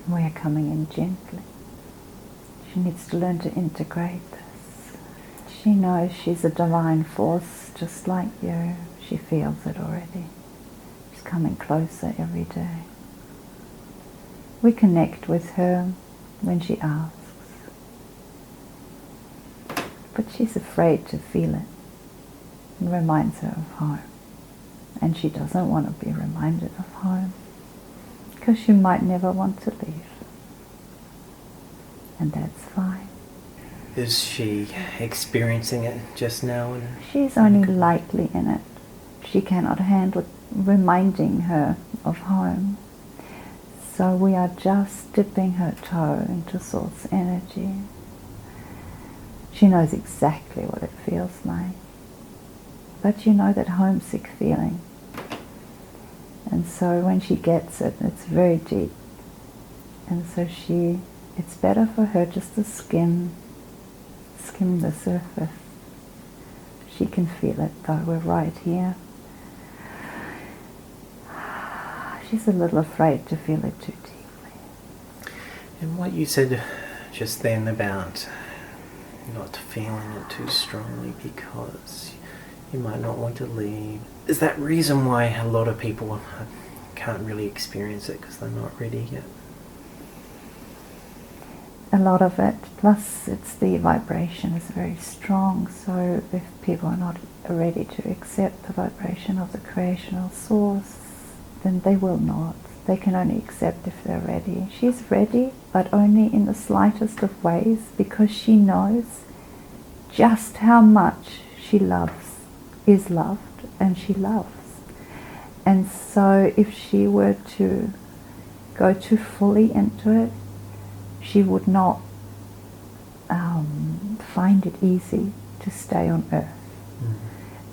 We are coming in gently. She needs to learn to integrate this. She knows she's a divine force just like you. She feels it already. She's coming closer every day. We connect with her when she asks. But she's afraid to feel it. It reminds her of home. And she doesn't want to be reminded of home, because she might never want to leave. And that's fine. Is she experiencing it just now? She's only lightly in it. She cannot handle reminding her of home. So we are just dipping her toe into source energy. She knows exactly what it feels like. But you know that homesick feeling. And so when she gets it, it's very deep. And so it's better for her just to skim the surface. She can feel it though, we're right here. She's a little afraid to feel it too deeply. And what you said just then about not feeling it too strongly because you might not want to leave, is that reason why a lot of people can't really experience it because they're not ready yet? A lot of it, plus it's the vibration is very strong, so if people are not ready to accept the vibration of the creational source, then they will not. They can only accept if they're ready. She's ready, but only in the slightest of ways, because she knows just how much she loves, is loved, and she loves. And so if she were to go too fully into it, she would not find it easy to stay on earth.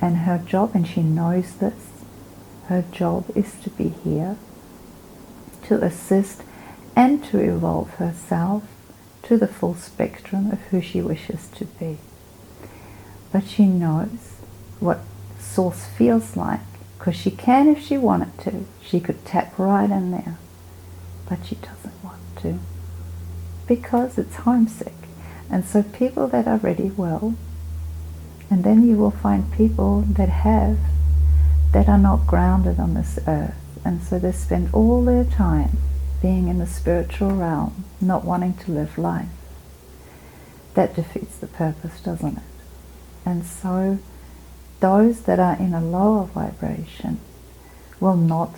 And her job, and she knows this, her job is to be here, to assist and to evolve herself to the full spectrum of who she wishes to be. But she knows what source feels like, because she can if she wanted to. She could tap right in there, but she doesn't want to, because it's homesick. And so people that are ready will, and then you will find people that are not grounded on this earth, and so they spend all their time being in the spiritual realm, not wanting to live life. That defeats the purpose, doesn't it? And so those that are in a lower vibration will not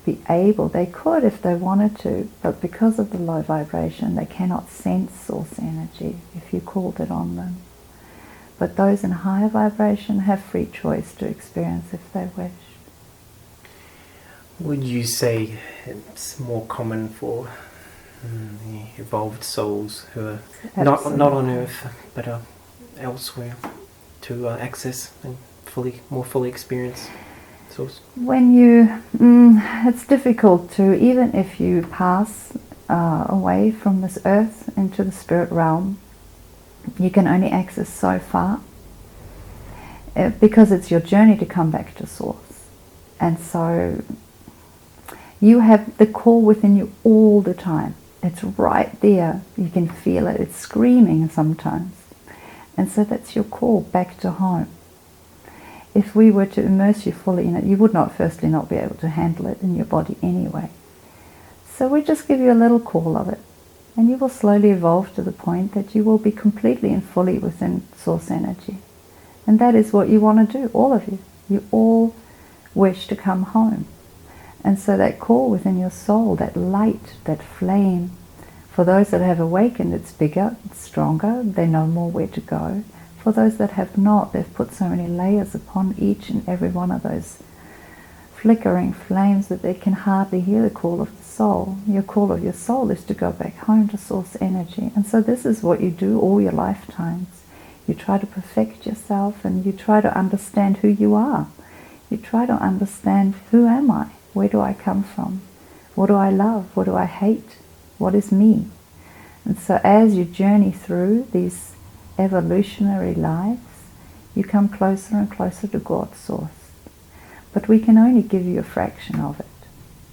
be able, they could if they wanted to, but because of the low vibration they cannot sense source energy if you called it on them. But those in higher vibration have free choice to experience if they wish. Would you say it's more common for the evolved souls who are not on Earth but are elsewhere to access and more fully experience source? When it's difficult to, even if you pass away from this earth into the spirit realm, you can only access so far because it's your journey to come back to source. And so you have the call within you all the time. It's right there. You can feel it. It's screaming sometimes. And so that's your call back to home. If we were to immerse you fully in it, you would firstly not be able to handle it in your body anyway. So we just give you a little call of it, and you will slowly evolve to the point that you will be completely and fully within source energy. And that is what you want to do, all of you. You all wish to come home. And so that call within your soul, that light, that flame, for those that have awakened, it's bigger, it's stronger, they know more where to go. For those that have not, they've put so many layers upon each and every one of those flickering flames that they can hardly hear the call of the soul. Your call of your soul is to go back home to source energy. And so this is what you do all your lifetimes. You try to perfect yourself, and you try to understand who you are. You try to understand, who am I? Where do I come from? What do I love? What do I hate? What is me? And so as you journey through these evolutionary lives, you come closer and closer to God's source. But we can only give you a fraction of it,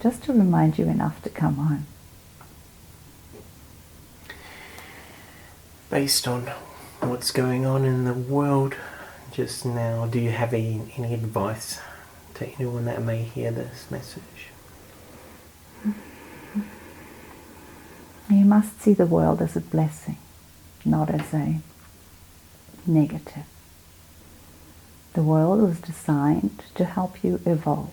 just to remind you enough to come home. based on what's going on in the world just now, do you have any advice to anyone that may hear this message? You must see the world as a blessing, not as a negative. The world was designed to help you evolve.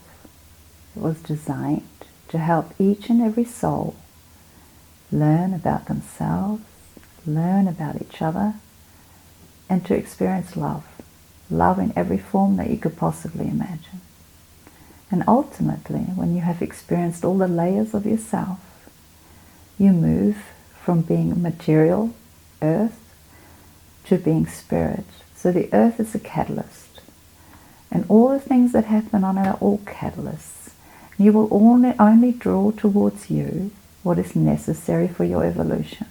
It was designed to help each and every soul learn about themselves, learn about each other, and to experience love. Love in every form that you could possibly imagine. And ultimately, when you have experienced all the layers of yourself, you move from being material, earth, to being spirit. So the earth is a catalyst. And all the things that happen on it are all catalysts. You will only draw towards you what is necessary for your evolution.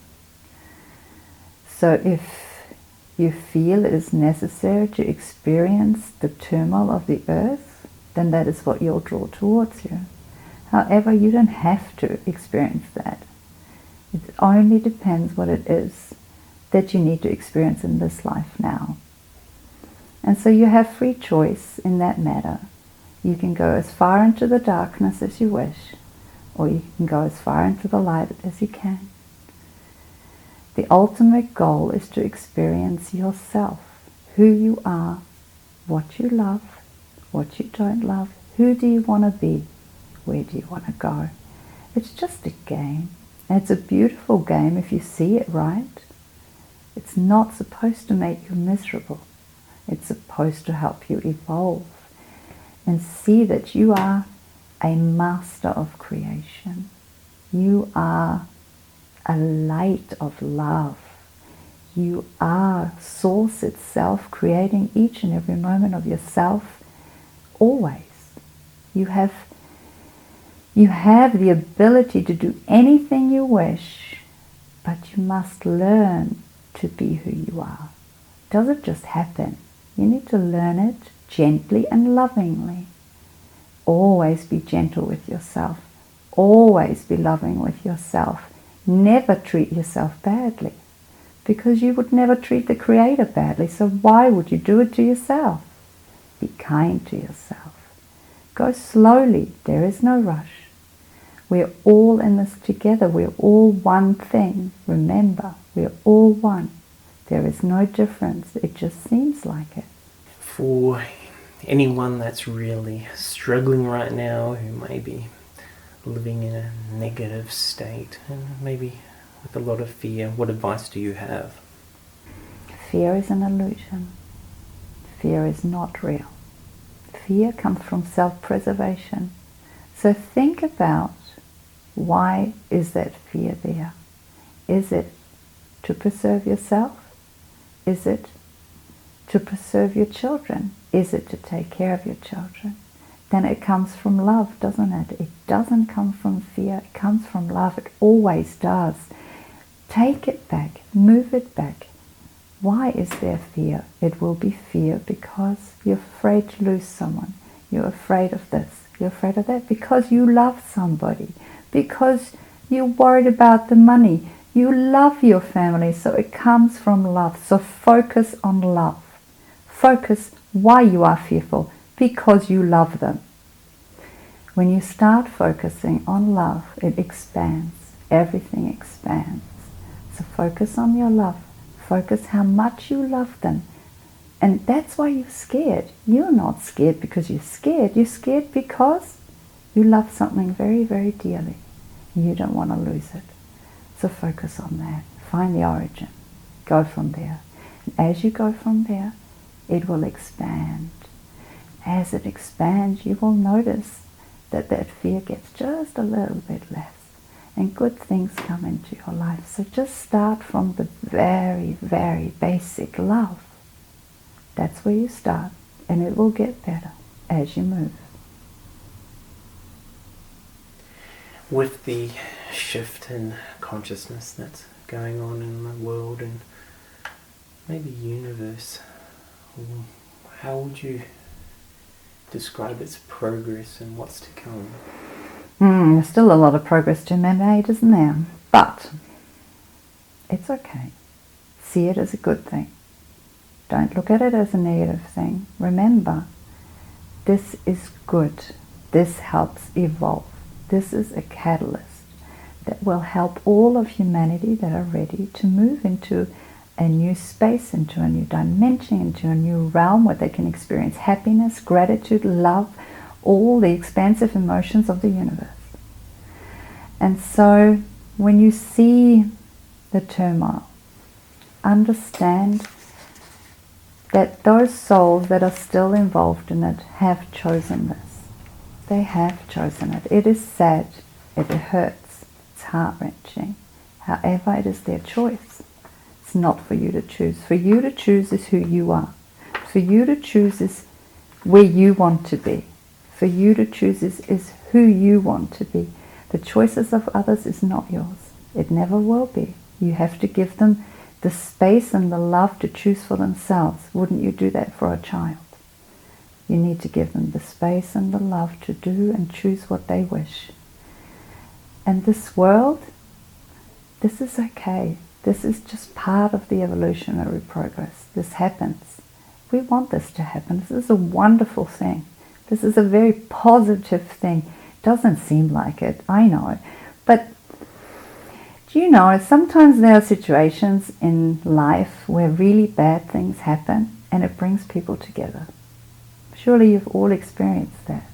So if you feel it is necessary to experience the turmoil of the earth, then that is what you'll draw towards you. However, you don't have to experience that. It only depends what it is that you need to experience in this life now. And so you have free choice in that matter. You can go as far into the darkness as you wish, or you can go as far into the light as you can. The ultimate goal is to experience yourself, who you are, what you love, what you don't love, who do you want to be, where do you want to go. It's just a game. And it's a beautiful game if you see it right. It's not supposed to make you miserable. It's supposed to help you evolve and see that you are a master of creation. You are a light of love. You are Source itself, creating each and every moment of yourself always. You have the ability to do anything you wish, but you must learn to be who you are. It doesn't just happen. You need to learn it gently and lovingly. Always be gentle with yourself. Always be loving with yourself. Never treat yourself badly, because you would never treat the Creator badly, so why would you do it to yourself? Be kind to yourself. Go slowly. There is no rush. We're all in this together. We're all one thing. Remember, we're all one. There is no difference. It just seems like it. For anyone that's really struggling right now, who may be living in a negative state and maybe with a lot of fear, what advice do you have? Fear is an illusion. Fear is not real. Fear comes from self-preservation. So think about, why is that fear there? Is it to preserve yourself? Is it to preserve your children? Is it to take care of your children? Then it comes from love, doesn't it? It doesn't come from fear. It comes from love. It always does. Take it back. Move it back. Why is there fear? It will be fear because you're afraid to lose someone. You're afraid of this. You're afraid of that because you love somebody. Because you're worried about the money. You love your family, so it comes from love. So focus on love. Focus why you are fearful, because you love them. When you start focusing on love, it expands. Everything expands. So focus on your love. Focus how much you love them. And that's why you're scared. You're not scared because you're scared. You're scared because you love something very, very dearly. You don't want to lose it. So focus on that. Find the origin. Go from there. And as you go from there, it will expand. As it expands, you will notice that that fear gets just a little bit less. And good things come into your life. So just start from the very, very basic love. That's where you start. And it will get better as you move. With the shift in consciousness that's going on in the world and maybe universe, how would you describe its progress and what's to come? There's still a lot of progress to be made, isn't there? But it's okay. See it as a good thing. Don't look at it as a negative thing. Remember, this is good. This helps evolve. This is a catalyst that will help all of humanity that are ready to move into a new space, into a new dimension, into a new realm where they can experience happiness, gratitude, love, all the expansive emotions of the universe. And so when you see the turmoil, understand that those souls that are still involved in it have chosen this. They have chosen it. It is sad. It hurts. It's heart-wrenching. However, it is their choice. It's not for you to choose. For you to choose is who you are. For you to choose is where you want to be. For you to choose is who you want to be. The choices of others is not yours. It never will be. You have to give them the space and the love to choose for themselves. Wouldn't you do that for a child? You need to give them the space and the love to do and choose what they wish. And this world, this is okay. This is just part of the evolutionary progress. This happens. We want this to happen. This is a wonderful thing. This is a very positive thing. Doesn't seem like it, I know. But do you know, sometimes there are situations in life where really bad things happen and it brings people together. Surely you've all experienced that.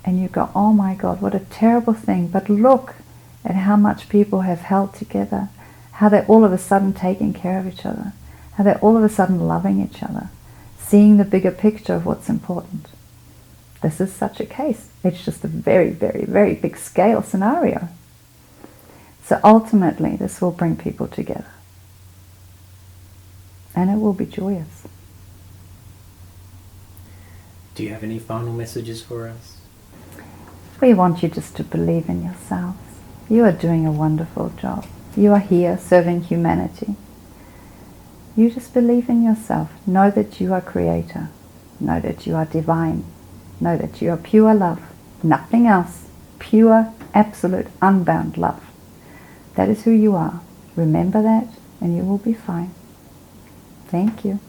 And you go, oh my God, what a terrible thing. But look at how much people have held together, how they're all of a sudden taking care of each other, how they're all of a sudden loving each other, seeing the bigger picture of what's important. This is such a case. It's just a very, very, very big scale scenario. So ultimately, this will bring people together. And it will be joyous. Do you have any final messages for us? We want you just to believe in yourselves. You are doing a wonderful job. You are here serving humanity. You just believe in yourself. Know that you are creator. Know that you are divine. Know that you are pure love. Nothing else. Pure, absolute, unbound love. That is who you are. Remember that and you will be fine. Thank you.